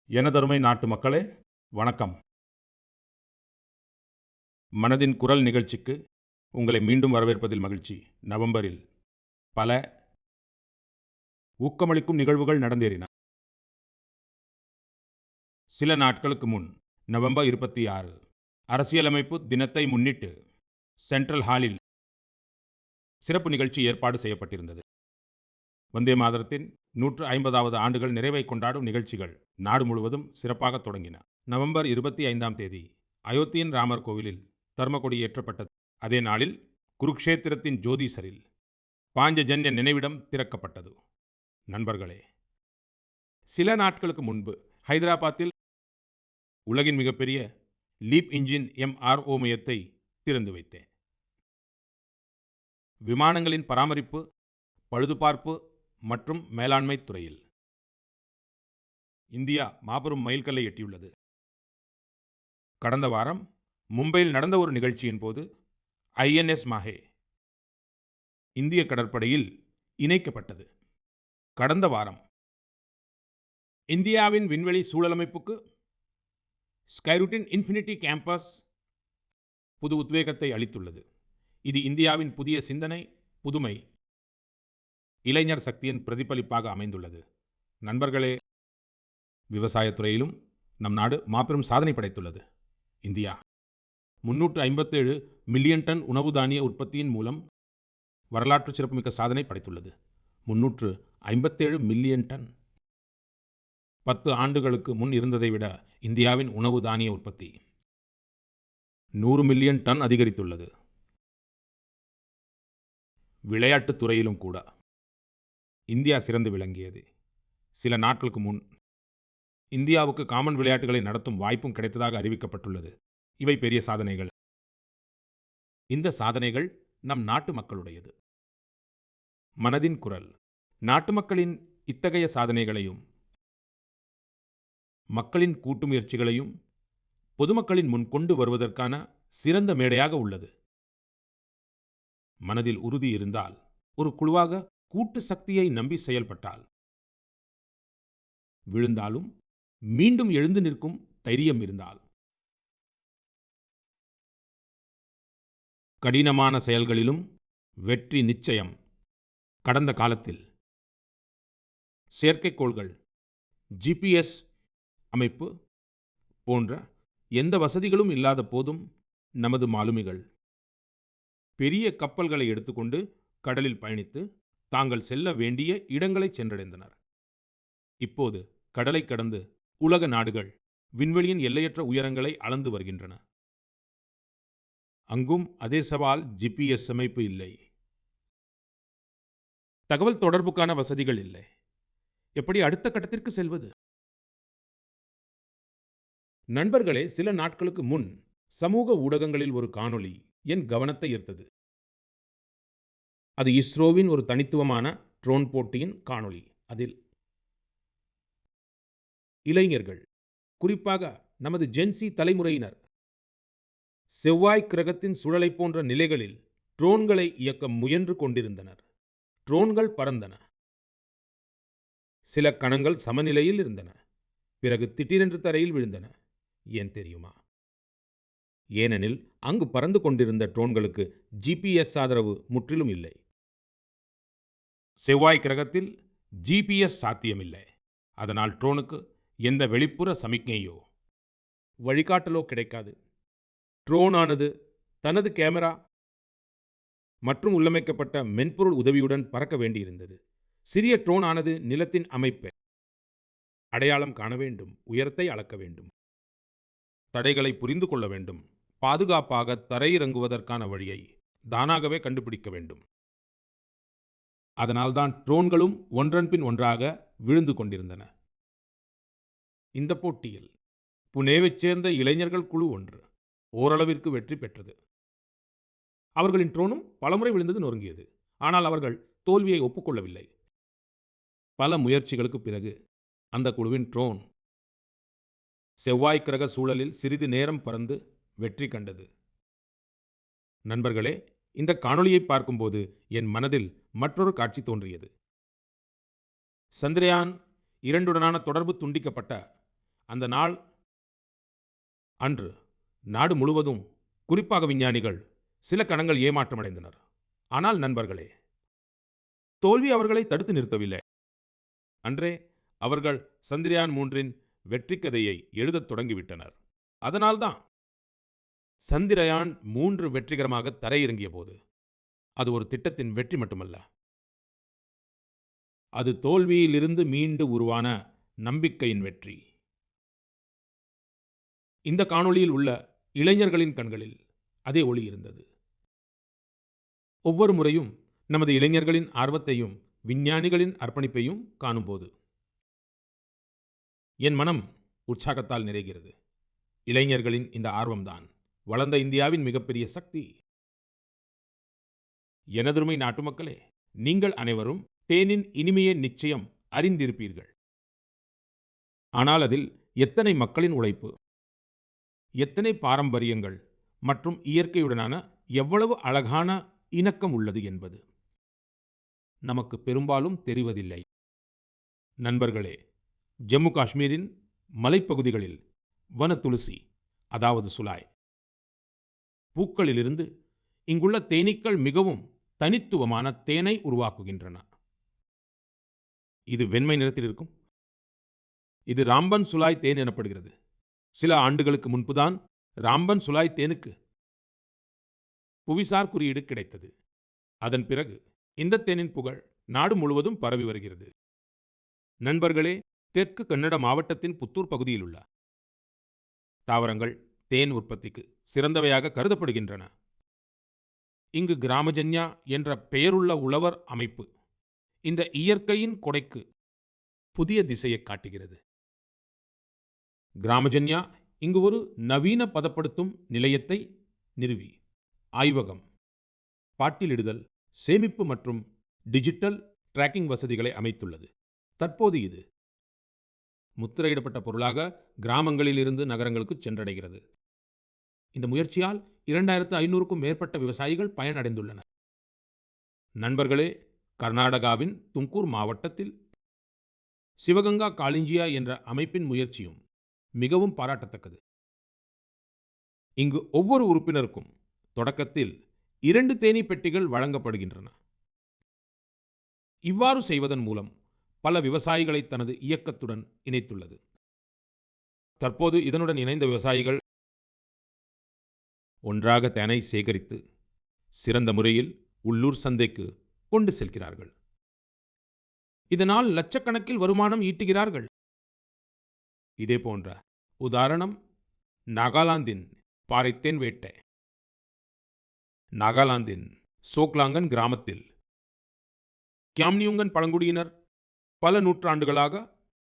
எனதருமை நாட்டு மக்களே, வணக்கம். மனதின் குரல் நிகழ்ச்சிக்கு உங்களை மீண்டும் வரவேற்பதில் மகிழ்ச்சி. நவம்பரில் பல ஊக்கமளிக்கும் நிகழ்வுகள் நடந்தேறின. சில நாட்களுக்கு முன் நவம்பர் 26 அரசியலமைப்பு தினத்தை முன்னிட்டு சென்ட்ரல் ஹாலில் சிறப்பு நிகழ்ச்சி ஏற்பாடு செய்யப்பட்டிருந்தது. வந்தே மாதரத்தின் 150வது ஆண்டுகள் நிறைவை கொண்டாடும் நிகழ்ச்சிகள் நாடு முழுவதும் சிறப்பாக தொடங்கின. நவம்பர் 25ஆம் தேதி அயோத்தியின் ராமர் கோவிலில் தர்மகொடி ஏற்றப்பட்டது. அதே நாளில் குருக்ஷேத்திரத்தின் ஜோதிசரில் பாஞ்சஜன்ய நினைவிடம் திறக்கப்பட்டது. நண்பர்களே, சில நாட்களுக்கு முன்பு ஹைதராபாத்தில் உலகின் மிகப்பெரிய லீப் இன்ஜின் MRO மையத்தை திறந்து வைத்தேன். விமானங்களின் பராமரிப்பு, பழுதுபார்ப்பு மற்றும் மேலாண்மை துறையில் இந்தியா மாபெரும் மைல்கல்லை எட்டியுள்ளது. கடந்த வாரம் மும்பையில் நடந்த ஒரு நிகழ்ச்சியின் போது INS மாஹே இந்திய கடற்படையில் இணைக்கப்பட்டது. கடந்த வாரம் இந்தியாவின் விண்வெளி சூழலமைப்புக்கு ஸ்கைரூட்டின் இன்ஃபினிட்டி கேம்பஸ் புது உத்வேகத்தை அளித்துள்ளது. இது இந்தியாவின் புதிய சிந்தனை, புதுமை, இளைஞர் சக்தியின் பிரதிபலிப்பாக அமைந்துள்ளது. நண்பர்களே, விவசாயத்துறையிலும் நம் நாடு மாபெரும் சாதனை படைத்துள்ளது. இந்தியா 357 மில்லியன் டன் உணவு தானிய உற்பத்தியின் மூலம் வரலாற்று சிறப்புமிக்க சாதனை படைத்துள்ளது. 357 மில்லியன் டன். 10 ஆண்டுகளுக்கு முன் இருந்ததை விட இந்தியாவின் உணவு தானிய உற்பத்தி 100 மில்லியன் டன் அதிகரித்துள்ளது. விளையாட்டுத் துறையிலும் கூட இந்தியா சிறந்து விளங்கியது. சில நாட்களுக்கு முன் இந்தியாவுக்கு காமன் விளையாட்டுகளை நடத்தும் வாய்ப்பும் கிடைத்ததாக அறிவிக்கப்பட்டுள்ளது. இவை பெரிய சாதனைகள். இந்த சாதனைகள் நம் நாட்டு மக்களுடையது. மனதின் குரல் நாட்டு மக்களின் இத்தகைய சாதனைகளையும் மக்களின் கூட்டு முயற்சிகளையும் பொதுமக்களின் முன் கொண்டு வருவதற்கான சிறந்த மேடையாக உள்ளது. மனதில் உறுதி இருந்தால், ஒரு குழுவாக கூட்டு சக்தியை நம்பி செயல்பட்டால், விழுந்தாலும் மீண்டும் எழுந்து நிற்கும் தைரியம் இருந்தால், கடினமான செயல்களிலும் வெற்றி நிச்சயம். கடந்த காலத்தில் செயற்கைக்கோள்கள், GPS அமைப்பு போன்ற எந்த வசதிகளும் இல்லாத போதும் நமது மாலுமிகள் பெரிய கப்பல்களை எடுத்துக்கொண்டு கடலில் பயணித்து தாங்கள் செல்ல வேண்டிய இடங்களை சென்றடைந்தனர். இப்போது கடலை கடந்து உலக நாடுகள் விண்வெளியின் எல்லையற்ற உயரங்களை அளந்து வருகின்றன. அங்கும் அதே சவால், GPS அமைப்பு இல்லை. தகவல் தொடர்புக்கான வசதிகள் இல்லை. எப்படி அடுத்த கட்டத்திற்கு செல்வது? நண்பர்களே, சில நாட்களுக்கு முன் சமூக ஊடகங்களில் ஒரு காணொளி என் கவனத்தை ஈர்த்தது. அது இஸ்ரோவின் ஒரு தனித்துவமான ட்ரோன் போட்டியின் காணொளி. அதில் இளைஞர்கள், குறிப்பாக நமது ஜென்சி தலைமுறையினர், செவ்வாய் கிரகத்தின் சுழலை போன்ற நிலைகளில் ட்ரோன்களை இயக்க முயன்று கொண்டிருந்தனர். ட்ரோன்கள் பறந்தன. சில கணங்கள் சமநிலையில் இருந்தன. பிறகு திடீரென்று தரையில் விழுந்தன. ஏன் தெரியுமா? ஏனெனில் அங்கு பறந்து கொண்டிருந்த ட்ரோன்களுக்கு GPS ஆதரவு முற்றிலும் இல்லை. செவ்வாய் கிரகத்தில் GPS சாத்தியமில்லை. அதனால் ட்ரோனுக்கு எந்த வெளிப்புற சமிக்ஞையோ வழிகாட்டலோ கிடைக்காது. ட்ரோனானது தனது கேமரா மற்றும் உள்ளமைக்கப்பட்ட மென்பொருள் உதவியுடன் பறக்க வேண்டியிருந்தது. சிறிய ட்ரோன் ஆனது நிலத்தின் அமைப்பை அடையாளம் காண வேண்டும், உயரத்தை அளக்க வேண்டும், தடைகளை புரிந்து கொள்ள வேண்டும், பாதுகாப்பாக தரையிறங்குவதற்கான வழியை தானாகவே கண்டுபிடிக்க வேண்டும். அதனால்தான் ட்ரோன்களும் ஒன்றன் பின் ஒன்றாக விழுந்து கொண்டிருந்தன. இந்த போட்டியில் புனேவைச் சேர்ந்த இளைஞர்கள் குழு ஒன்று ஓரளவிற்கு வெற்றி பெற்றது. அவர்களின் ட்ரோனும் பலமுறை விழுந்தது, நொறுங்கியது. ஆனால் அவர்கள் தோல்வியை ஒப்புக்கொள்ளவில்லை. பல முயற்சிகளுக்கு பிறகு அந்த குழுவின் ட்ரோன் செவ்வாய் கிரக சூழலில் சிறிது நேரம் பறந்து வெற்றி கண்டது. நண்பர்களே, இந்த காணொளியை பார்க்கும்போது என் மனதில் மற்றொரு காட்சி தோன்றியது. சந்திரயான் 2உடனான தொடர்பு துண்டிக்கப்பட்ட அந்த நாள் அன்று நாடு முழுவதும், குறிப்பாக விஞ்ஞானிகள், சில கணங்கள் ஏமாற்றமடைந்தனர். ஆனால் நண்பர்களே, தோல்வி அவர்களை தடுத்து நிறுத்தவில்லை. அன்றே அவர்கள் சந்திரயான் 3இன் வெற்றி கதையை எழுதத் தொடங்கிவிட்டனர். அதனால்தான் சந்திரயான் 3 வெற்றிகரமாக தரையிறங்கிய போது அது ஒரு திட்டத்தின் வெற்றி மட்டுமல்ல, அது தோல்வியிலிருந்து மீண்டு உருவான நம்பிக்கையின் வெற்றி. இந்த காணொளியில் உள்ள இளைஞர்களின் கண்களில் அதே ஒளி இருந்தது. ஒவ்வொரு முறையும் நமது இளைஞர்களின் ஆர்வத்தையும் விஞ்ஞானிகளின் அர்ப்பணிப்பையும் காணும்போது என் மனம் உற்சாகத்தால் நிறைகிறது. இளைஞர்களின் இந்த ஆர்வம்தான் வளர்ந்த இந்தியாவின் மிகப்பெரிய சக்தி. எனதருமை நாட்டுமக்களே, நீங்கள் அனைவரும் தேனின் இனிமையை நிச்சயம் அறிந்திருப்பீர்கள். ஆனால் அதில் எத்தனை மக்களின் உழைப்பு, எத்தனை பாரம்பரியங்கள் மற்றும் இயற்கையுடனான எவ்வளவு அழகான இணக்கம் உள்ளது என்பது நமக்கு பெரும்பாலும் தெரிவதில்லை. நண்பர்களே, ஜம்மு காஷ்மீரின் மலைப்பகுதிகளில் வன துளசி, அதாவது சுலாய் பூக்களிலிருந்து இங்குள்ள தேனீக்கள் மிகவும் தனித்துவமான தேனை உருவாக்குகின்றன. இது வெண்மை நிறத்தில் இருக்கும். இது ராம்பன் சுலாய் தேன் எனப்படுகிறது. சில ஆண்டுகளுக்கு முன்புதான் ராம்பன் சுலாய் தேனுக்கு புவிசார் குறியீடு கிடைத்தது. அதன் பிறகு இந்த தேனின் புகழ் நாடு முழுவதும் பரவி வருகிறது. நண்பர்களே, தெற்கு கன்னட மாவட்டத்தின் புத்தூர் பகுதியில் உள்ள தாவரங்கள் தேன் உற்பத்திக்கு சிறந்தவையாக கருதப்படுகின்றன. இங்கு கிராமஜன்யா என்ற பெயருள்ள உழவர் அமைப்பு இந்த இயற்கையின் கொடைக்கு புதிய திசையை காட்டுகிறது. கிராமஜன்யா இங்கு ஒரு நவீன பதப்படுத்தும் நிலையத்தை நிறுவி ஆய்வகம், பாட்டிலிடுதல், சேமிப்பு மற்றும் டிஜிட்டல் டிராக்கிங் வசதிகளை அமைத்துள்ளது. தற்போது இது முத்திரையிடப்பட்ட பொருளாக கிராமங்களில் இருந்து நகரங்களுக்கு சென்றடைகிறது. இந்த முயற்சியால் 2500க்கும் மேற்பட்ட விவசாயிகள் பயனடைந்துள்ளனர். நண்பர்களே, கர்நாடகாவின் தும்கூர் மாவட்டத்தில் சிவகங்கா காளிஞ்சியா என்ற அமைப்பின் முயற்சியும் மிகவும் பாராட்டத்தக்கது. இங்கு ஒவ்வொரு உறுப்பினருக்கும் தொடக்கத்தில் 2 தேனீ பெட்டிகள் வழங்கப்படுகின்றன. இவ்வாறு செய்வதன் மூலம் பல விவசாயிகளை தனது இயக்கத்துடன் இணைத்துள்ளது. தற்போது இதனுடன் இணைந்த விவசாயிகள் ஒன்றாக தேனை சேகரித்து சிறந்த முறையில் உள்ளூர் சந்தைக்கு கொண்டு செல்கிறார்கள். இதனால் லட்சக்கணக்கில் வருமானம் ஈட்டுகிறார்கள். இதே போன்ற உதாரணம் நாகாலாந்தின் பாறைத்தேன் வேட்டை. நாகாலாந்தின் சோக்லாங்கன் கிராமத்தில் கியாம்னியுங்கன் பழங்குடியினர் பல நூற்றாண்டுகளாக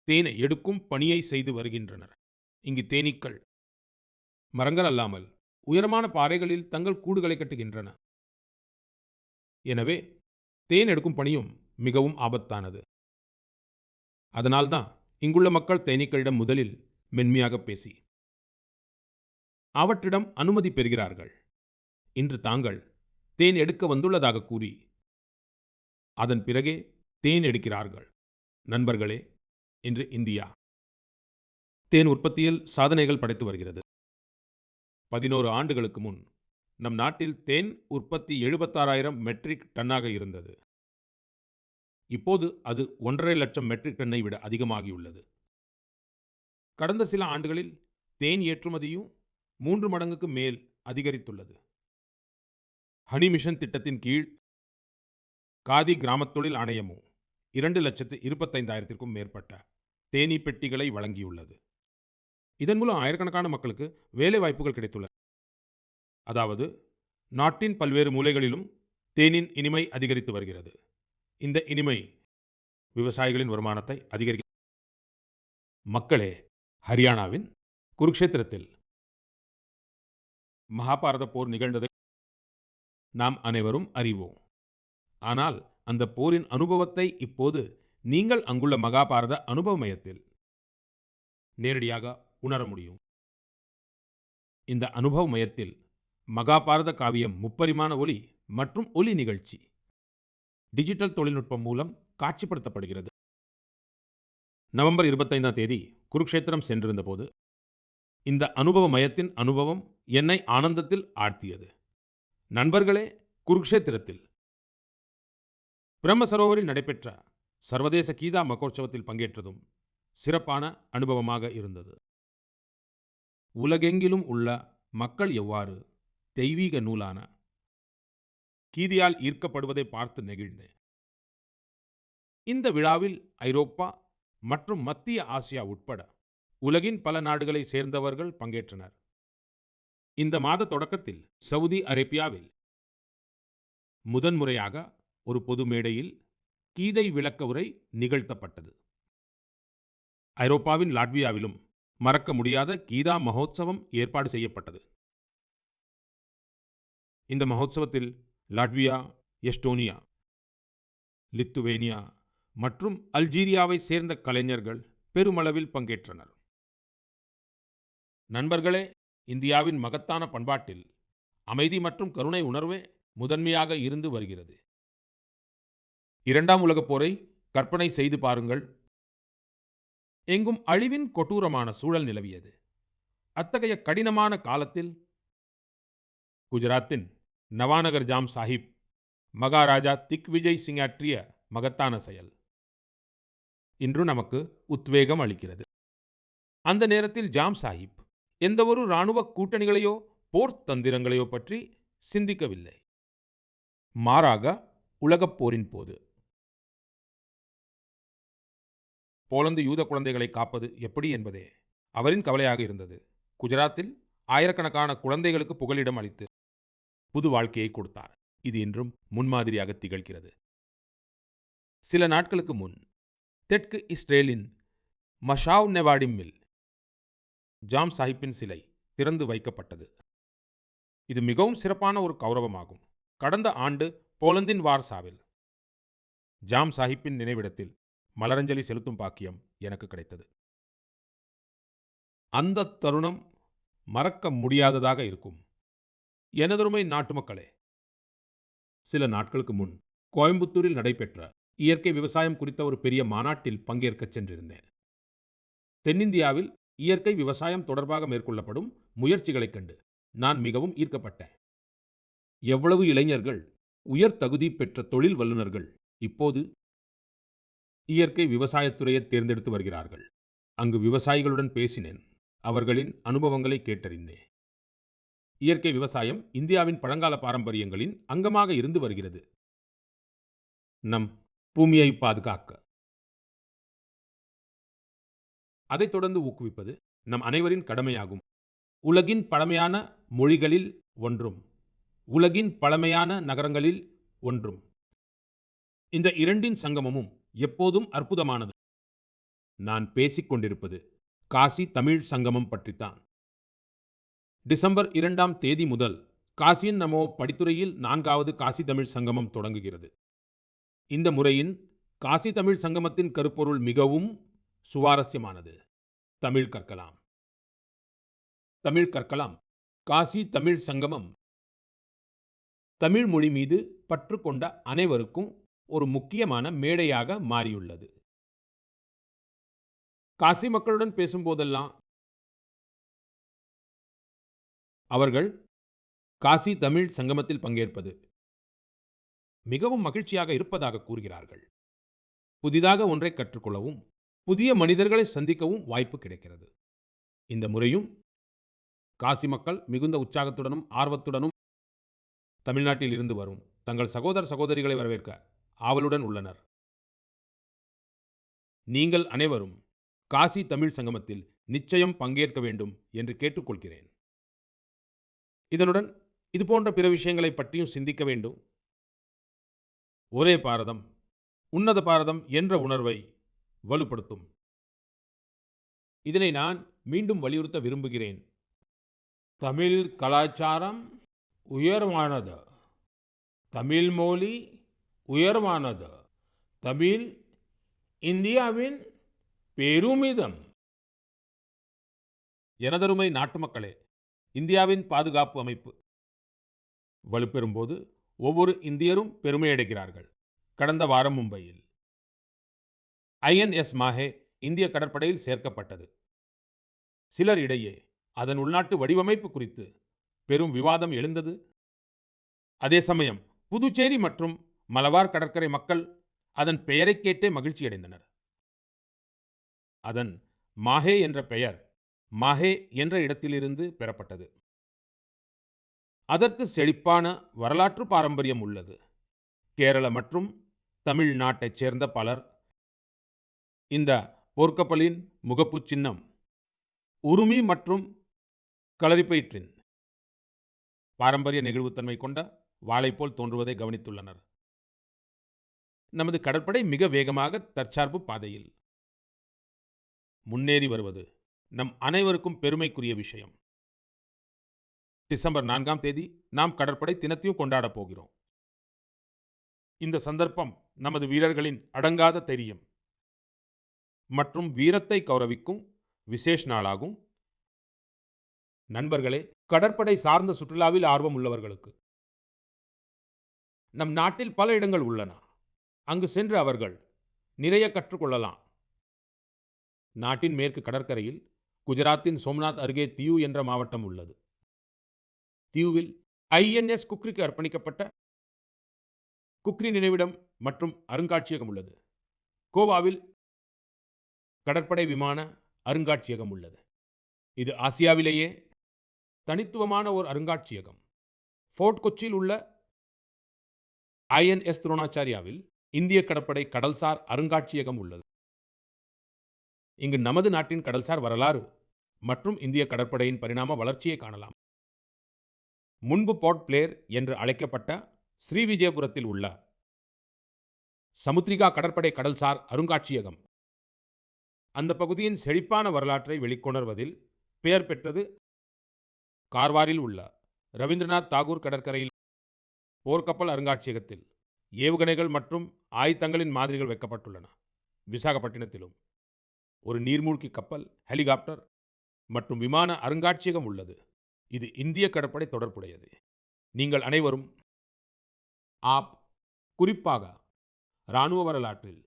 தேனை எடுக்கும் பணியை செய்து வருகின்றனர். இங்கு தேனீக்கள் மரங்கள் அல்லாமல் உயரமான பாறைகளில் தங்கள் கூடுகளை கட்டுகின்றன. எனவே தேன் எடுக்கும் பணியும் மிகவும் ஆபத்தானது. அதனால்தான் இங்குள்ள மக்கள் தேனீக்களிடம் முதலில் மென்மையாக பேசி அவற்றிடம் அனுமதி பெறுகிறார்கள். இன்று தாங்கள் தேன் எடுக்க வந்துள்ளதாக கூறி அதன் பிறகே தேன் எடுக்கிறார்கள். நண்பர்களே, இன்று இந்தியா தேன் உற்பத்தியில் சாதனைகள் படைத்து வருகிறது. 11 ஆண்டுகளுக்கு முன் நம் நாட்டில் தேன் உற்பத்தி 76,000 மெட்ரிக் டன்னாக இருந்தது. இப்போது அது 1,50,000 லட்சம் மெட்ரிக் டன்னை விட அதிகமாகியுள்ளது. கடந்த சில ஆண்டுகளில் தேன் ஏற்றுமதியும் 3 மடங்குக்கு மேல் அதிகரித்துள்ளது. ஹனி மிஷன் திட்டத்தின் கீழ் காதி கிராமத் தொழில் ஆணையமும் 2,25,000க்கும் மேற்பட்ட தேனீ பெட்டிகளை வழங்கியுள்ளது. இதன் மூலம் ஆயிரக்கணக்கான மக்களுக்கு வேலை வாய்ப்புகள் கிடைத்துள்ளன. அதாவது நாட்டின் பல்வேறு மூலைகளிலும் தேனின் இனிமை அதிகரித்து வருகிறது. இந்த இனிமை விவசாயிகளின் வருமானத்தை அதிகரிக்க. மக்களே, ஹரியானாவின் குருக்ஷேத்திரத்தில் மகாபாரத போர் நிகழ்ந்ததை நாம் அனைவரும் அறிவோம். ஆனால் அந்த போரின் அனுபவத்தை இப்போது நீங்கள் அங்குள்ள மகாபாரத அனுபவ மையத்தில் நேரடியாக உணர முடியும். இந்த அனுபவ மையத்தில் மகாபாரத காவியம் முப்பரிமாண ஒலி மற்றும் ஒலி நிகழ்ச்சி டிஜிட்டல் தொழில்நுட்பம் மூலம் காட்சிப்படுத்தப்படுகிறது. நவம்பர் 25ஆம் தேதி குருக்ஷேத்திரம் சென்றிருந்தபோது இந்த அனுபவ மயத்தின் அனுபவம் என்னை ஆனந்தத்தில் ஆழ்த்தியது. நண்பர்களே, குருக்ஷேத்திரத்தில் பிரம்ம சரோவரில் நடைபெற்ற சர்வதேச கீதா மகோற்சவத்தில் பங்கேற்றதும் சிறப்பான அனுபவமாக இருந்தது. உலகெங்கிலும் உள்ள மக்கள் எவ்வாறு தெய்வீக நூலான கீதையால் ஈர்க்கப்படுவதை பார்த்து நெகிழ்ந்தேன். இந்த விழாவில் ஐரோப்பா மற்றும் மத்திய ஆசியா உட்பட உலகின் பல நாடுகளை சேர்ந்தவர்கள் பங்கேற்றனர். இந்த மாத தொடக்கத்தில் சவுதி அரேபியாவில் முதன்முறையாக ஒரு பொது மேடையில் கீதை விளக்க உரை நிகழ்த்தப்பட்டது. ஐரோப்பாவின் லாட்வியாவிலும் மறக்க முடியாத கீதா மகோத்சவம் ஏற்பாடு செய்யப்பட்டது. இந்த மகோத்சவத்தில் லாட்வியா, எஸ்டோனியா, லித்துவேனியா மற்றும் அல்ஜீரியாவை சேர்ந்த கலைஞர்கள் பெருமளவில் பங்கேற்றனர். நண்பர்களே, இந்தியாவின் மகத்தான பண்பாட்டில் அமைதி மற்றும் கருணை உணர்வே முதன்மையாக இருந்து வருகிறது. 2ஆம் உலகப் போரை கற்பனை செய்து பாருங்கள். எங்கும் அழிவின் கொடூரமான சூழல் நிலவியது. அத்தகைய கடினமான காலத்தில் குஜராத்தின் நவானகர் ஜாம் சாஹிப் மகாராஜா திக்விஜய் சிங் ஆற்றிய மகத்தான செயல் இன்று நமக்கு உத்வேகம் அளிக்கிறது. அந்த நேரத்தில் ஜாம் சாஹிப் எந்தவொரு இராணுவ கூட்டணிகளையோ போர் தந்திரங்களையோ பற்றி சிந்திக்கவில்லை. மாறாக உலகப் போரின் போது போலந்து யூத குழந்தைகளை காப்பது எப்படி என்பதே அவரின் கவலையாக இருந்தது. குஜராத்தில் ஆயிரக்கணக்கான குழந்தைகளுக்கு புகலிடம் அளித்து புது வாழ்க்கையை கொடுத்தார். இது இன்றும் முன்மாதிரியாக திகழ்கிறது. சில நாட்களுக்கு முன் தெற்கு இஸ்ரேலின் மஷாவ் நெவாடிமில் ஜாம் சாஹிப்பின் சிலை திறந்து வைக்கப்பட்டது. இது மிகவும் சிறப்பான ஒரு கௌரவமாகும். கடந்த ஆண்டு போலந்தின் வார்சாவில் ஜாம் சாஹிப்பின் நினைவிடத்தில் மலரஞ்சலி செலுத்தும் பாக்கியம் எனக்கு கிடைத்தது. அந்த தருணம் மறக்க முடியாததாக இருக்கும். எனதருமை நாட்டு மக்களே, சில நாட்களுக்கு முன் கோயம்புத்தூரில் நடைபெற்ற இயற்கை விவசாயம் குறித்த ஒரு பெரிய மாநாட்டில் பங்கேற்கச் சென்றிருந்தேன். தென்னிந்தியாவில் இயற்கை விவசாயம் தொடர்பாக மேற்கொள்ளப்படும் முயற்சிகளைக் கண்டு நான் மிகவும் ஈர்க்கப்பட்டேன். எவ்வளவு இளைஞர்கள், உயர் தகுதி பெற்ற தொழில் வல்லுநர்கள் இப்போது இயற்கை விவசாயத்துறையை தேர்ந்தெடுத்து வருகிறார்கள். அங்கு விவசாயிகளுடன் பேசினேன். அவர்களின் அனுபவங்களை கேட்டறிந்தேன். இயற்கை விவசாயம் இந்தியாவின் பழங்கால பாரம்பரியங்களின் அங்கமாக இருந்து வருகிறது. நம் பூமியை பாதுகாக்க, அதைத் தொடர்ந்து ஊக்குவிப்பது நம் அனைவரின் கடமையாகும். உலகின் பழமையான மொழிகளில் ஒன்றும் உலகின் பழமையான நகரங்களில் ஒன்றும் இந்த இரண்டின் சங்கமமும் எப்போதும் அற்புதமானது. நான் பேசிக் கொண்டிருப்பது காசி தமிழ் சங்கமம் பற்றித்தான். டிசம்பர் 2ஆம் தேதி முதல் காசியின் நமோ படித்துறையில் 4வது காசி தமிழ் சங்கமம் தொடங்குகிறது. இந்த முறையின் காசி தமிழ் சங்கமத்தின் கருப்பொருள் மிகவும் சுவாரஸ்யமானது. தமிழ் கற்கலாம். தமிழ் கற்கலாம். காசி தமிழ் சங்கமம் தமிழ் மொழி மீது பற்று கொண்ட அனைவருக்கும் ஒரு முக்கியமான மேடையாக மாறியுள்ளது. காசி மக்களுடன் பேசும்போதெல்லாம் அவர்கள் காசி தமிழ் சங்கமத்தில் பங்கேற்பது மிகவும் மகிழ்ச்சியாக இருப்பதாக கூறுகிறார்கள். புதிதாக ஒன்றை கற்றுக்கொள்ளவும் புதிய மனிதர்களை சந்திக்கவும் வாய்ப்பு கிடைக்கிறது. இந்த முறையும் காசி மக்கள் மிகுந்த உற்சாகத்துடனும் ஆர்வத்துடனும் தமிழ்நாட்டில் இருந்து வரும் தங்கள் சகோதர சகோதரிகளை வரவேற்க ஆவலுடன் உள்ளனர். நீங்கள் அனைவரும் காசி தமிழ் சங்கமத்தில் நிச்சயம் பங்கேற்க வேண்டும் என்று கேட்டுக்கொள்கிறேன். இதனுடன் இதுபோன்ற பிற விஷயங்களை பற்றியும் சிந்திக்க வேண்டும். ஒரே பாரதம், உன்னத பாரதம் என்ற உணர்வை வலுப்படுத்தும். இதனை நான் மீண்டும் வலியுறுத்த விரும்புகிறேன். தமிழ் கலாச்சாரம் உயர்வானது. தமிழ் மொழி உயர்வானது. தமிழ் இந்தியாவின் பெருமிதம். எனதருமை நாட்டு மக்களே, இந்தியாவின் பாதுகாப்பு அமைப்பு வலுப்பெறும்போது ஒவ்வொரு இந்தியரும் பெருமையடைகிறார்கள். கடந்த வாரம் மும்பையில் INS மாஹே இந்திய கடற்படையில் சேர்க்கப்பட்டது. சிலர் இடையே அதன் உள்நாட்டு வடிவமைப்பு குறித்து பெரும் விவாதம் எழுந்தது. அதே சமயம் புதுச்சேரி மற்றும் மலபார் கடற்கரை மக்கள் அதன் பெயரைக் கேட்டே மகிழ்ச்சியடைந்தனர். அதன் மாஹே என்ற பெயர் மாஹே என்ற இடத்திலிருந்து பெறப்பட்டது. அதற்கு செழிப்பான வரலாற்று பாரம்பரியம் உள்ளது. கேரள மற்றும் தமிழ்நாட்டைச் சேர்ந்த பலர் இந்த போர்க்கப்பலின் முகப்புச் சின்னம் உருமி மற்றும் களரிப்பயிற்றின் பாரம்பரிய நெகிழ்வுத்தன்மை கொண்ட வாளை போல் தோன்றுவதை கவனித்துள்ளனர். நமது கடற்படை மிக வேகமாக தற்சார்பு பாதையில் முன்னேறி வருவது நம் அனைவருக்கும் பெருமைக்குரிய விஷயம். டிசம்பர் 4ஆம் தேதி நாம் கடற்படை தினத்தையும் கொண்டாடப் போகிறோம். இந்த சந்தர்ப்பம் நமது வீரர்களின் அடங்காத தைரியம் மற்றும் வீரத்தை கௌரவிக்கும் விசேஷ நாளாகும். நண்பர்களே, கடற்படை சார்ந்த சுற்றுலாவில் ஆர்வம் உள்ளவர்களுக்கு நம் நாட்டில் பல இடங்கள் உள்ளன. அங்கு சென்று அவர்கள் நிறைய கற்றுக்கொள்ளலாம். நாட்டின் மேற்கு கடற்கரையில் குஜராத்தின் சோம்நாத் அருகே தியூ என்ற மாவட்டம் உள்ளது. தியூவில் ஐஎன்எஸ் குக்ரிக்கு அர்ப்பணிக்கப்பட்ட குக்ரி நினைவிடம் மற்றும் அருங்காட்சியகம் உள்ளது. கோவாவில் கடற்படை விமான அருங்காட்சியகம் உள்ளது. இது ஆசியாவிலேயே தனித்துவமான ஒரு அருங்காட்சியகம். ஃபோர்ட் கொச்சியில் உள்ள ஐஎன்எஸ் துரோணாச்சாரியாவில் இந்திய கடற்படை கடல்சார் அருங்காட்சியகம் உள்ளது. இங்கு நமது நாட்டின் கடல்சார் வரலாறு மற்றும் இந்திய கடற்படையின் பரிணாம வளர்ச்சியை காணலாம். முன்பு போர்ட் பிளேர் என்று அழைக்கப்பட்ட ஸ்ரீவிஜயபுரத்தில் உள்ள சமுத்ரிகா கடற்படை கடல்சார் அருங்காட்சியகம் அந்த பகுதியின் செழிப்பான வரலாற்றை வெளிக்கொணர்வதில் பெயர் பெற்றது. கார்வாரில் உள்ள ரவீந்திரநாத் தாகூர் கடற்கரையில் போர்க்கப்பல் அருங்காட்சியகத்தில் ஏவுகணைகள் மற்றும் ஆயுதங்களின் மாதிரிகள் வைக்கப்பட்டுள்ளன. விசாகப்பட்டினத்திலும் ஒரு நீர்மூழ்கி கப்பல், ஹெலிகாப்டர் மற்றும் விமான அருங்காட்சியகம் உள்ளது. இது இந்திய கடற்படை தொடர்புடையது. நீங்கள் அனைவரும் குறிப்பாக இராணுவ வரலாற்றில்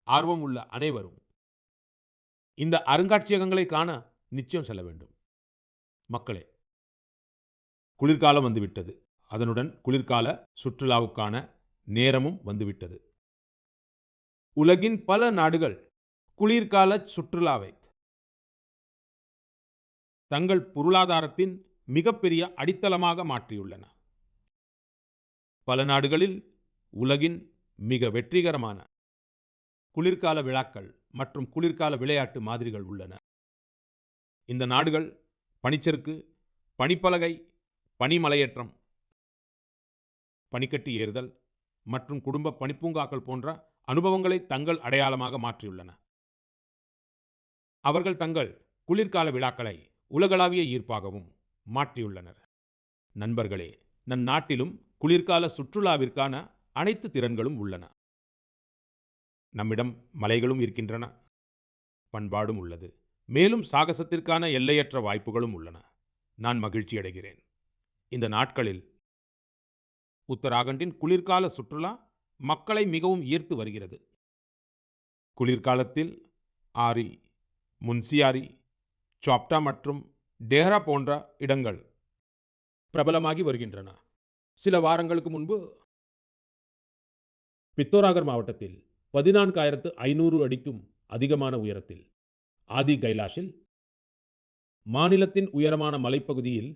ஆர்வம் உள்ள அனைவரும் இந்த அருங்காட்சியகங்களை காண நிச்சயம் செல்ல வேண்டும். மக்களே, குளிர்காலம் வந்துவிட்டது. அதனுடன் குளிர்கால சுற்றுலாவுக்கான நேரமும் வந்துவிட்டது. உலகின் பல நாடுகள் குளிர்கால சுற்றுலாவை தங்கள் பொருளாதாரத்தின் மிகப்பெரிய அடித்தளமாக மாற்றியுள்ளன. பல நாடுகளில் உலகின் மிக வெற்றிகரமான குளிர்கால விழாக்கள் மற்றும் குளிர்கால விளையாட்டு மாதிரிகள் உள்ளன. இந்த நாடுகள் பனிச்சறுக்கு, பனிப்பலகை, பனிமலையேற்றம், பனிக்கட்டி ஏறுதல் மற்றும் குடும்ப பனிப்பூங்காக்கள் போன்ற அனுபவங்களை தங்கள் அடையாளமாக மாற்றியுள்ளன. அவர்கள் தங்கள் குளிர்கால விழாக்களை உலகளாவிய ஈர்ப்பாகவும் மாற்றியுள்ளனர். நண்பர்களே, நம் நாட்டிலும் குளிர்கால சுற்றுலாவிற்கான அனைத்து திறன்களும் உள்ளன. நம்மிடம் மலைகளும் இருக்கின்றன, பண்பாடும் உள்ளது. மேலும் சாகசத்திற்கான எல்லையற்ற வாய்ப்புகளும் உள்ளன. நான் மகிழ்ச்சி அடைகிறேன். இந்த நாட்களில் உத்தராகண்டின் குளிர்கால சுற்றுலா மக்களை மிகவும் ஈர்த்து வருகிறது. குளிர்காலத்தில் ஆரி, முன்சியாரி, சாப்டா மற்றும் டேஹ்ரா போன்ற இடங்கள் பிரபலமாகி வருகின்றன. சில வாரங்களுக்கு முன்பு பித்தோராகர் மாவட்டத்தில் 14,500 அடிக்கும் அதிகமான உயரத்தில் ஆதி கைலாஷில் மாநிலத்தின் உயரமான மலைப்பகுதியில்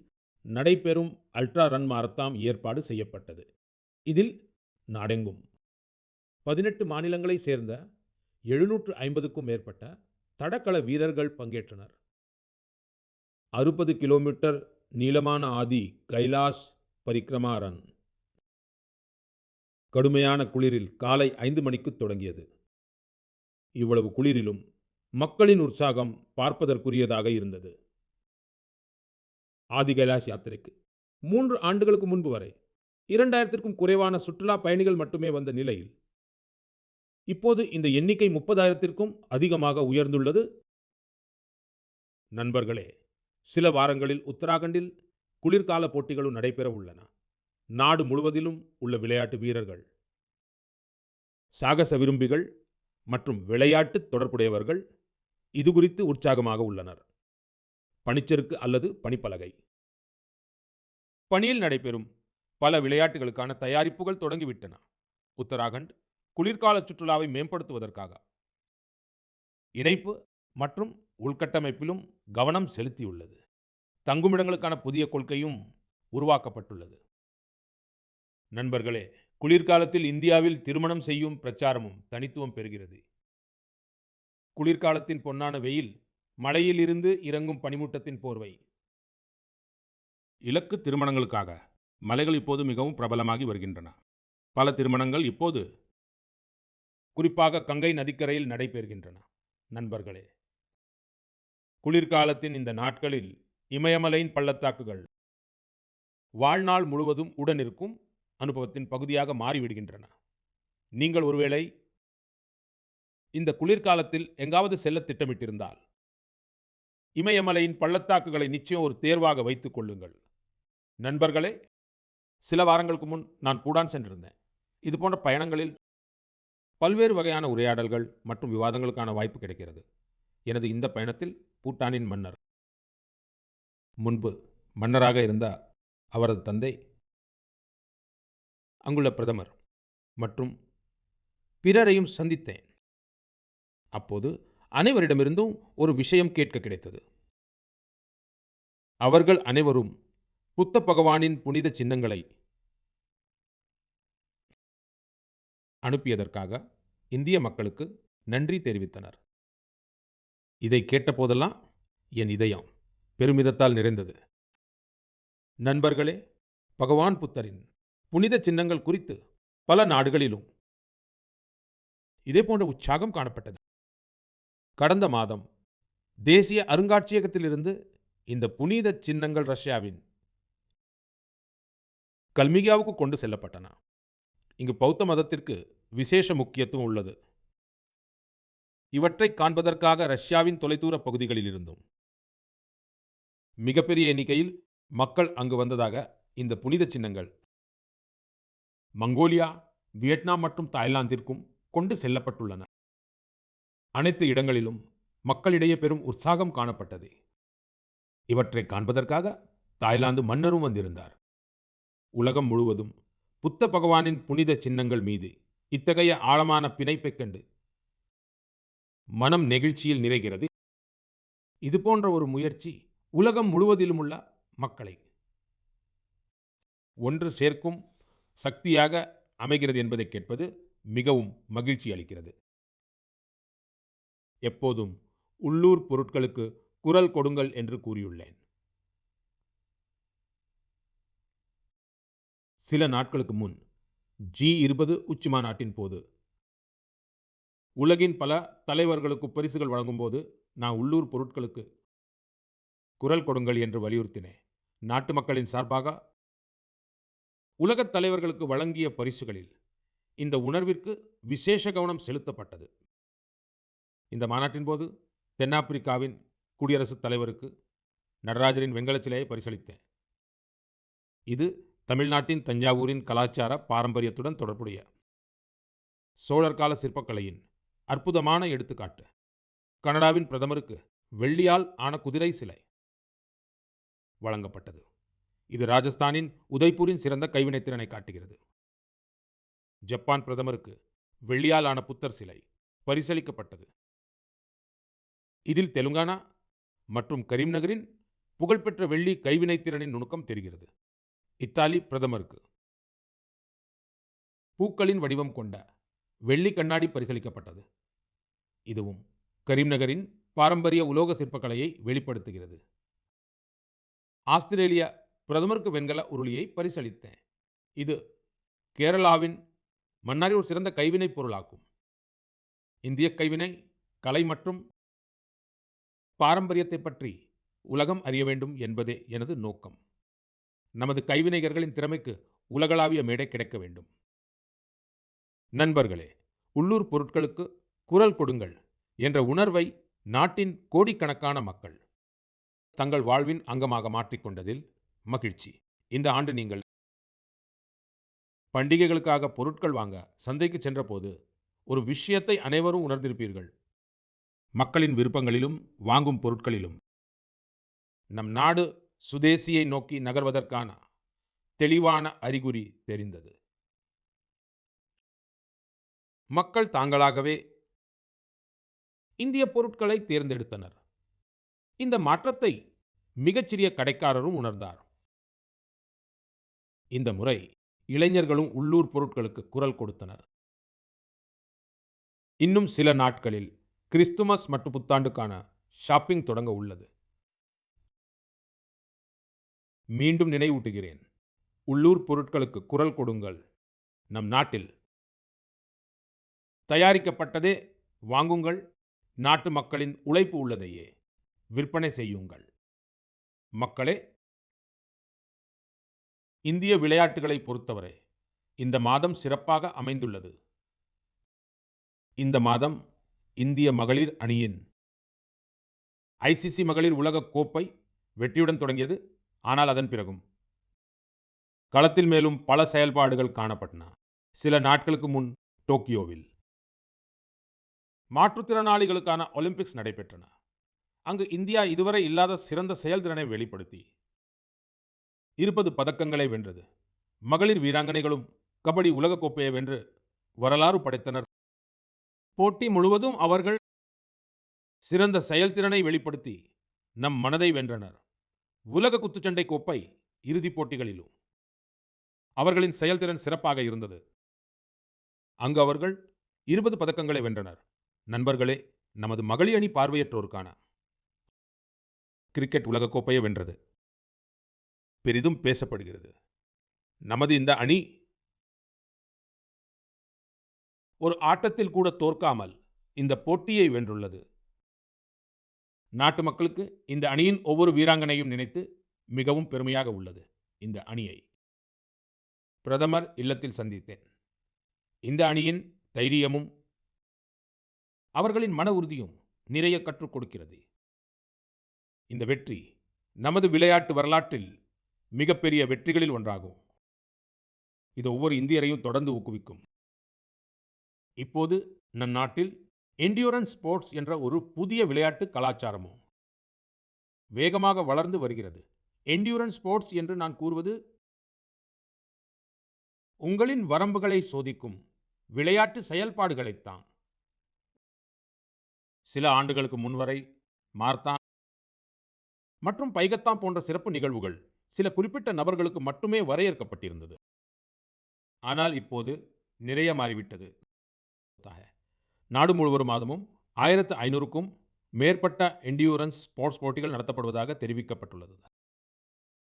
நடைபெறும் அல்ட்ரா ரன் மாரத்தான் ஏற்பாடு செய்யப்பட்டது. இதில் நாடெங்கும் 18 மாநிலங்களைச் சேர்ந்த 750க்கும் மேற்பட்ட தடகள வீரர்கள் பங்கேற்றனர். 60 கிலோமீட்டர் நீளமான ஆதி கைலாஷ் பரிக்ரமா ரன் கடுமையான குளிரில் காலை 5 மணிக்கு தொடங்கியது. இவ்வளவு குளிரிலும் மக்களின் உற்சாகம் பார்ப்பதற்குரியதாக இருந்தது. ஆதி கைலாஷ் யாத்திரைக்கு 3 ஆண்டுகளுக்கு முன்பு வரை 2000க்கும் குறைவான சுற்றுலா பயணிகள் மட்டுமே வந்த நிலையில் இப்போது இந்த எண்ணிக்கை 30,000க்கும் அதிகமாக உயர்ந்துள்ளது. நண்பர்களே, சில வாரங்களில் உத்தராகண்டில் குளிர்கால போட்டிகளும் நடைபெற உள்ளன. நாடு முழுவதிலும் உள்ள விளையாட்டு வீரர்கள், சாகச விரும்பிகள் மற்றும் விளையாட்டு தொடர்புடையவர்கள் இது குறித்து உற்சாகமாக உள்ளனர். பனிச்சறுக்கு அல்லது பனிப்பலகை. பனியில் நடைபெறும் பல விளையாட்டுகளுக்கான தயாரிப்புகள் தொடங்கிவிட்டன. உத்தராகண்ட் குளிர்கால சுற்றுலாவை மேம்படுத்துவதற்காக இணைப்பு மற்றும் உள்கட்டமைப்பிலும் கவனம் செலுத்தியுள்ளது. தங்குமிடங்களுக்கான புதிய கொள்கையும் உருவாக்கப்பட்டுள்ளது. நண்பர்களே, குளிர்காலத்தில் இந்தியாவில் திருமணம் செய்யும் பிரச்சாரமும் தனித்துவம் பெறுகிறது. குளிர்காலத்தின் பொன்னான வெயில், மலையில் இருந்து இறங்கும் பனிமூட்டத்தின் போர்வை. இலக்கு திருமணங்களுக்காக மலைகள் இப்போது மிகவும் பிரபலமாகி வருகின்றன. பல திருமணங்கள் இப்போது குறிப்பாக கங்கை நதிக்கரையில் நடைபெறுகின்றன. நண்பர்களே, குளிர்காலத்தின் இந்த நாட்களில் இமயமலையின் பள்ளத்தாக்குகள் வாழ்நாள் முழுவதும் உடனிருக்கும் அனுபவத்தின் பகுதியாக மாறிவிடுகின்றன. நீங்கள் ஒருவேளை இந்த குளிர்காலத்தில் எங்காவது செல்ல திட்டமிட்டிருந்தால் இமயமலையின் பள்ளத்தாக்குகளை நிச்சயம் ஒரு தேர்வாக வைத்துக் கொள்ளுங்கள். நண்பர்களே, சில வாரங்களுக்கு முன் நான் பூடான் சென்றிருந்தேன். இது போன்ற பயணங்களில் பல்வேறு வகையான உரையாடல்கள் மற்றும் விவாதங்களுக்கான வாய்ப்பு கிடைக்கிறது. எனது இந்த பயணத்தில் பூட்டானின் மன்னர், முன்பு மன்னராக இருந்த அவரது தந்தை, அங்குள்ள பிரதமர் மற்றும் பிறரையும் சந்தித்தேன். அப்போது அனைவரிடமிருந்தும் ஒரு விஷயம் கேட்க கிடைத்தது. அவர்கள் அனைவரும் புத்த பகவானின் புனித சின்னங்களை அனுப்பியதற்காக இந்திய மக்களுக்கு நன்றி தெரிவித்தனர். இதை கேட்டபோதெல்லாம் என் இதயம் பெருமிதத்தால் நிறைந்தது. நண்பர்களே, பகவான் புத்தரின் புனித சின்னங்கள் குறித்து பல நாடுகளிலும் இதேபோன்ற உற்சாகம் காணப்பட்டது. கடந்த மாதம் தேசிய அருங்காட்சியகத்திலிருந்து இந்த புனித சின்னங்கள் ரஷ்யாவின் கல்மிகாவுக்கு கொண்டு செல்லப்பட்டன. இங்கு பௌத்த மதத்திற்கு விசேஷ முக்கியத்துவம் உள்ளது. இவற்றை காண்பதற்காக ரஷ்யாவின் தொலைதூர பகுதிகளில் இருந்தும் மிகப்பெரிய எண்ணிக்கையில் மக்கள் அங்கு வந்ததாக இந்த புனித சின்னங்கள் மங்கோலியா, வியட்நாம் மற்றும் தாய்லாந்திற்கும் கொண்டு செல்லப்பட்டுள்ளன. அனைத்து இடங்களிலும் மக்களிடையே பெரும் உற்சாகம் காணப்பட்டது. இவற்றை காண்பதற்காக தாய்லாந்து மன்னரும் வந்திருந்தார். உலகம் முழுவதும் புத்த பகவானின் புனித சின்னங்கள் மீது இத்தகைய ஆழமான பிணைப்பைக் கண்டு மனம் நெகிழ்ச்சியில் நிறைகிறது. இதுபோன்ற ஒரு முயற்சி உலகம் முழுவதிலும் உள்ள மக்களை ஒன்று சேர்க்கும் சக்தியாக அமைகிறது என்பதை கேட்பது மிகவும் மகிழ்ச்சி அளிக்கிறது. எப்போதும் உள்ளூர் பொருட்களுக்கு குரல் கொடுங்கள் என்று கூறியுள்ளேன். சில நாட்களுக்கு முன் G20 உச்சி மாநாட்டின் போது உலகின் பல தலைவர்களுக்கு பரிசுகள் வழங்கும்போது நான் உள்ளூர் பொருட்களுக்கு குரல் கொடுங்கள் என்று வலியுறுத்தினேன். நாட்டு மக்களின் சார்பாக உலகத் தலைவர்களுக்கு வழங்கிய பரிசுகளில் இந்த உணர்விற்கு விசேஷ கவனம் செலுத்தப்பட்டது. இந்த மாநாட்டின் போது தென்னாப்பிரிக்காவின் குடியரசுத் தலைவருக்கு நடராஜரின் வெண்கலச் சிலையை பரிசளித்தேன். இது தமிழ்நாட்டின் தஞ்சாவூரின் கலாச்சார பாரம்பரியத்துடன் தொடர்புடைய சோழர் கால சிற்பக்கலையின் அற்புதமான எடுத்துக்காட்டு. கனடாவின் பிரதமருக்கு வெள்ளியால் ஆன குதிரை சிலை வழங்கப்பட்டது. இது ராஜஸ்தானின் உதய்பூரின் சிறந்த கைவினைத்திறனை காட்டுகிறது. ஜப்பான் பிரதமருக்கு வெள்ளியால் ஆன புத்தர் சிலை பரிசளிக்கப்பட்டது. இதில் தெலுங்கானா மற்றும் கரீம்நகரின் புகழ்பெற்ற வெள்ளி கைவினைத்திறனின் நுணுக்கம் தெரிகிறது. இத்தாலி பிரதமருக்கு பூக்களின் வடிவம் கொண்ட வெள்ளி கண்ணாடி பரிசளிக்கப்பட்டது. இதுவும் கரீம்நகரின் பாரம்பரிய உலோக சிற்பக்கலையை வெளிப்படுத்துகிறது. ஆஸ்திரேலியா பிரதமருக்கு வெண்கல உருளியை பரிசளித்தேன். இது கேரளாவின் மன்னாரில் ஒரு சிறந்த கைவினைப் பொருளாகும். இந்திய கைவினை கலை மற்றும் பாரம்பரியத்தை பற்றி உலகம் அறிய வேண்டும் என்பதே எனது நோக்கம். நமது கைவினைஞர்களின் திறமைக்கு உலகளாவிய மேடை கிடைக்க வேண்டும். நண்பர்களே, உள்ளூர் பொருட்களுக்கு குரல் கொடுங்கள் என்ற உணர்வை நாட்டின் கோடிக்கணக்கான மக்கள் தங்கள் வாழ்வின் அங்கமாக மாற்றிக்கொண்டதில் மகிழ்ச்சி. இந்த ஆண்டு நீங்கள் பண்டிகைகளுக்காக பொருட்கள் வாங்க சந்தைக்கு சென்றபோது ஒரு விஷயத்தை அனைவரும் உணர்ந்திருப்பீர்கள். மக்களின் விருப்பங்களிலும் வாங்கும் பொருட்களிலும் நம் நாடு சுதேசியை நோக்கி நகர்வதற்கான தெளிவான அறிகுறி தெரிந்தது. மக்கள் தாங்களாகவே இந்திய பொருட்களை தேர்ந்தெடுத்தனர். இந்த மாற்றத்தை மிகச்சிறிய கடைக்காரரும் உணர்ந்தார். இந்த முறை இளைஞர்களும் உள்ளூர் பொருட்களுக்கு குரல் கொடுத்தனர். இன்னும் சில நாட்களில் கிறிஸ்துமஸ் மற்றும் புத்தாண்டுக்கான ஷாப்பிங் தொடங்க உள்ளது. மீண்டும் நினைவூட்டுகிறேன், உள்ளூர் பொருட்களுக்கு குரல் கொடுங்கள். நம் நாட்டில் தயாரிக்கப்பட்டதே வாங்குங்கள். நாட்டு மக்களின் உழைப்பு உள்ளதையே விற்பனை செய்யுங்கள். மக்களே, இந்திய விளையாட்டுகளை பொறுத்தவரை இந்த மாதம் சிறப்பாக அமைந்துள்ளது. இந்த மாதம் இந்திய மகளிர் அணியின் ஐசிசி மகளிர் உலக கோப்பை வெற்றியுடன் தொடங்கியது. ஆனால் அதன் பிறகும் களத்தில் மேலும் பல செயல்பாடுகள் காணப்பட்டன. சில நாட்களுக்கு முன் டோக்கியோவில் மாற்றுத்திறனாளிகளுக்கான ஒலிம்பிக்ஸ் நடைபெற்றன. அங்கு இந்தியா இதுவரை இல்லாத சிறந்த செயல்திறனை வெளிப்படுத்தி 20 பதக்கங்களை வென்றது. மகளிர் வீராங்கனைகளும் கபடி உலகக்கோப்பையை வென்று வரலாறு படைத்தனர். போட்டி முழுவதும் அவர்கள் சிறந்த செயல்திறனை வெளிப்படுத்தி நம் மனதை வென்றனர். உலக குத்துச்சண்டை கோப்பை இறுதிப் போட்டிகளிலும் அவர்களின் செயல்திறன் சிறப்பாக இருந்தது. அங்கு அவர்கள் 20 பதக்கங்களை வென்றனர். நண்பர்களே, நமது மகளிர் அணி பார்வையற்றோருக்கான கிரிக்கெட் உலகக்கோப்பையை வென்றது. பெரிதும் பேசப்படுகிறது. நமது இந்த அணி ஒரு ஆட்டத்தில் கூட தோற்காமல் இந்த போட்டியை வென்றுள்ளது. நாட்டு மக்களுக்கு இந்த அணியின் ஒவ்வொரு வீராங்கனையும் நினைத்து மிகவும் பெருமையாக உள்ளது. இந்த அணியை பிரதமர் இல்லத்தில் சந்தித்தேன். இந்த அணியின் தைரியமும் அவர்களின் மன உறுதியும் நிறைய கற்றுக் கொடுக்கிறது. இந்த வெற்றி நமது விளையாட்டு வரலாற்றில் மிகப்பெரிய வெற்றிகளில் ஒன்றாகும். இது ஒவ்வொரு இந்தியரையும் தொடர்ந்து ஊக்குவிக்கும். இப்போது நம் நாட்டில் என்டியூரன்ஸ் ஸ்போர்ட்ஸ் என்ற ஒரு புதிய விளையாட்டு கலாச்சாரமும் வேகமாக வளர்ந்து வருகிறது. என்டியூரன்ஸ் ஸ்போர்ட்ஸ் என்று நான் கூறுவது உங்களின் வரம்புகளை சோதிக்கும் விளையாட்டு செயல்பாடுகளைத்தான். சில ஆண்டுகளுக்கு முன்வரை மார்த்தான் மற்றும் பைகத்தான் போன்ற சிறப்பு நிகழ்வுகள் சில குறிப்பிட்ட நபர்களுக்கு மட்டுமே வரையறுக்கப்பட்டிருந்தது. ஆனால் இப்போது நிறைய மாறிவிட்டது. நாடு முழுவதும் மாதமும் 1500க்கும் மேற்பட்ட என்டியூரன்ஸ் ஸ்போர்ட்ஸ் போட்டிகள் நடத்தப்படுவதாக தெரிவிக்கப்பட்டுள்ளது.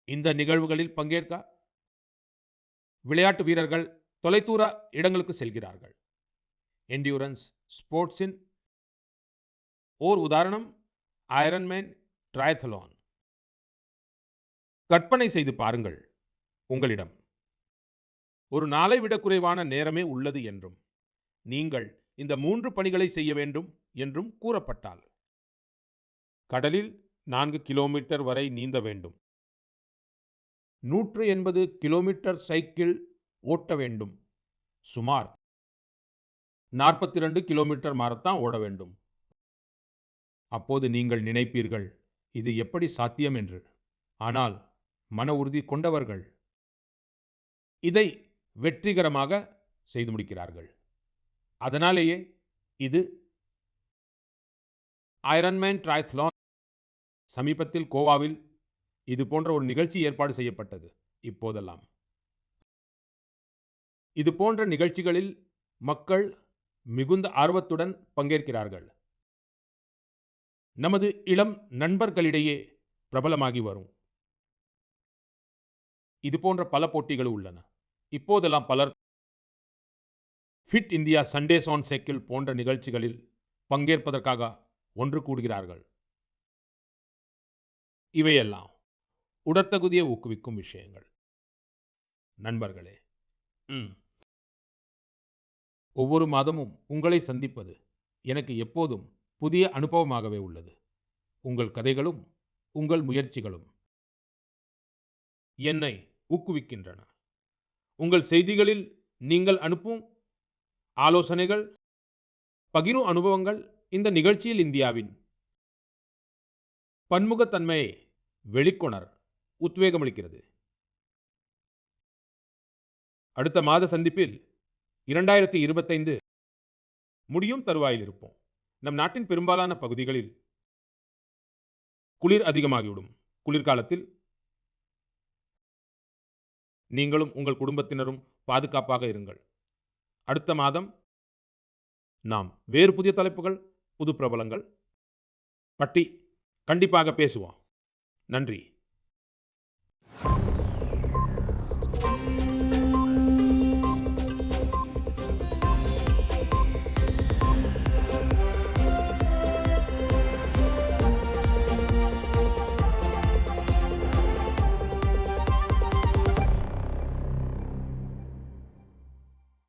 இந்த நிகழ்வுகளில் பங்கேற்க விளையாட்டு வீரர்கள் தொலைதூர இடங்களுக்கு செல்கிறார்கள். என்டியூரன்ஸ் ஸ்போர்ட்ஸின் ஓர் உதாரணம் ஐரன்மேன் ட்ரையத்லான். கற்பனை செய்து பாருங்கள், உங்களிடம் ஒரு நாளை விட குறைவான நேரமே உள்ளது என்றும் நீங்கள் இந்த 3 பணிகளை செய்ய வேண்டும் என்றும் கூறப்பட்டால், கடலில் 4 கிலோமீட்டர் வரை நீந்த வேண்டும், 180 கிலோமீட்டர் சைக்கிள் ஓட்ட வேண்டும், சுமார் 42 கிலோமீட்டர் மாரத்தான் ஓட வேண்டும். அப்போது நீங்கள் நினைப்பீர்கள், இது எப்படி சாத்தியம் என்று. ஆனால் மன உறுதி கொண்டவர்கள் இதை வெற்றிகரமாக செய்து முடிக்கிறார்கள். அதனாலேயே இது ஐரன்மேன் ட்ரையத்லான். சமீபத்தில் கோவாவில் இது போன்ற ஒரு நிகழ்ச்சி ஏற்பாடு செய்யப்பட்டது. இப்போதெல்லாம் இது போன்ற நிகழ்ச்சிகளில் மக்கள் மிகுந்த ஆர்வத்துடன் பங்கேற்கிறார்கள். நமது இளம் நண்பர்களிடையே பிரபலமாகி வரும் இது போன்ற பல போட்டிகள் உள்ளன. இப்போதெல்லாம் பலர் fit India Sundays on cycle போன்ற நிகழ்ச்சிகளில் பங்கேற்பதற்காக ஒன்று கூடுகிறார்கள். இவையெல்லாம் உடற்தகுதியை ஊக்குவிக்கும் விஷயங்கள். நண்பர்களே, ஒவ்வொரு மாதமும் உங்களை சந்திப்பது எனக்கு எப்போதும் புதிய அனுபவமாகவே உள்ளது. உங்கள் கதைகளும் உங்கள் முயற்சிகளும் என்னை ஊக்குவிக்கின்றன. உங்கள் செய்திகளில் நீங்கள் அனுப்பும் ஆலோசனைகள், பகிரும் அனுபவங்கள் இந்த நிகழ்ச்சியில் இந்தியாவின் பன்முகத்தன்மையை வெளிக்கொணர் உத்வேகமளிக்கிறது. அடுத்த மாத சந்திப்பில் 2025 முடியும் தருவாயில் இருப்போம். நம் நாட்டின் பெரும்பாலான பகுதிகளில் குளிர் அதிகமாகிவிடும். குளிர்காலத்தில் நீங்களும் உங்கள் குடும்பத்தினரும் பாதுகாப்பாக இருங்கள். அடுத்த மாதம் நாம் வேறு புதிய தலைப்புகள், புது பிரபலங்கள் பற்றி கண்டிப்பாக பேசுவோம். நன்றி.